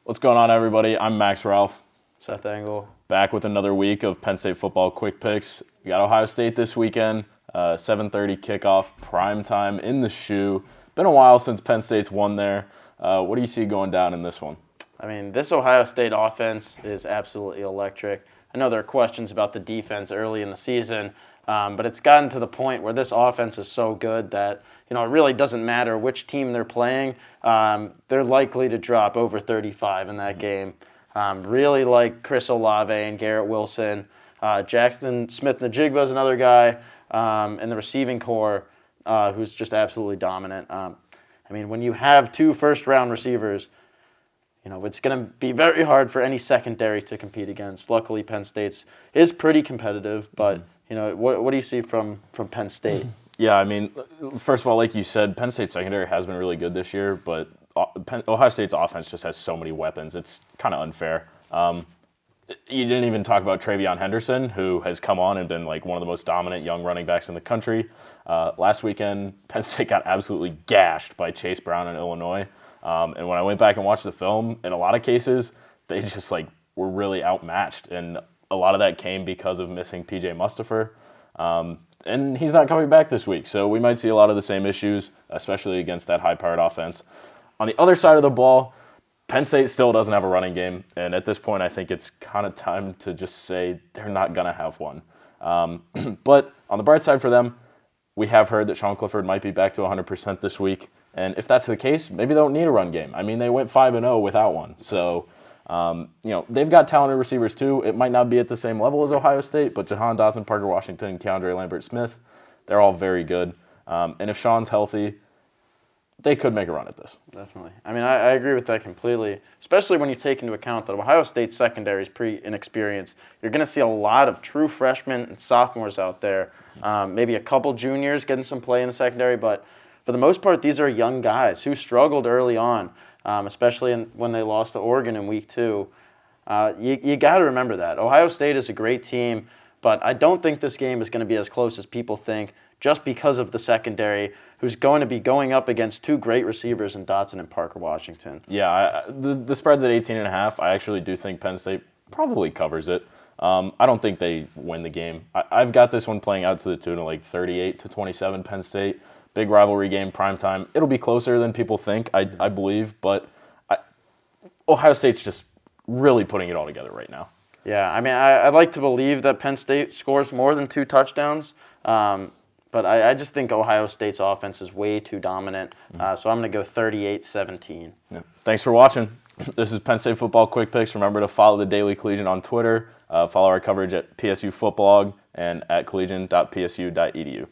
What's going on, everybody? I'm Max Ralph, Seth Engle. back with another week of Penn State football quick picks. We got Ohio State this weekend, 7:30 kickoff, prime time in the shoe. Been a while since Penn State's won there. What do you see going down in this one? I mean, this Ohio State offense is absolutely electric. I know there are questions about the defense early in the season, but it's gotten to the point where this offense is so good that it really doesn't matter which team they're playing. They're likely to drop over 35 in that game. Really like Chris Olave and Garrett Wilson. Jackson Smith-Njigba is another guy in the receiving core who's just absolutely dominant. When you have two first-round receivers, it's going to be very hard for any secondary to compete against. Luckily, Penn State's is pretty competitive, but what do you see from Penn State? Yeah, first of all, like you said, Penn State's secondary has been really good this year, but Ohio State's offense just has so many weapons. It's kind of unfair. You didn't even talk about TreVeyon Henderson, who has come on and been like one of the most dominant young running backs in the country. Last weekend, Penn State got absolutely gashed by Chase Brown in Illinois. And when I went back and watched the film, in a lot of cases, they just were really outmatched. And a lot of that came because of missing P.J. Mustipher. And he's not coming back this week. So we might see a lot of the same issues, especially against that high-powered offense. On the other side of the ball, Penn State still doesn't have a running game. And at this point, I think it's kind of time to just say they're not going to have one. But on the bright side for them, we have heard that Sean Clifford might be back to 100% this week. And if that's the case, maybe they don't need a run game. They went 5-0 without one. So, they've got talented receivers too. It might not be at the same level as Ohio State, but Jahan Dotson, Parker Washington, Keandre Lambert-Smith, they're all very good. And if Sean's healthy, they could make a run at this. Definitely. I agree with that completely, especially when you take into account that Ohio State's secondary is pretty inexperienced. You're going to see a lot of true freshmen and sophomores out there, maybe a couple juniors getting some play in the secondary, but for the most part, these are young guys who struggled early on, especially when they lost to Oregon in week 2. You got to remember that. Ohio State is a great team, but I don't think this game is going to be as close as people think just because of the secondary, who's going to be going up against two great receivers in Dotson and Parker Washington. Yeah, the spread's at 18.5. I actually do think Penn State probably covers it. I don't think they win the game. I've got this one playing out to the tune of 38-27 Penn State. Big rivalry game, primetime. It'll be closer than people think, I believe, but Ohio State's just really putting it all together right now. Yeah, I'd like to believe that Penn State scores more than 2 touchdowns, but I just think Ohio State's offense is way too dominant, so I'm going to go 38-17. Yeah. Thanks for watching. This is Penn State Football Quick Picks. Remember to follow the Daily Collegian on Twitter, follow our coverage at PSU Footblog and at collegian.psu.edu.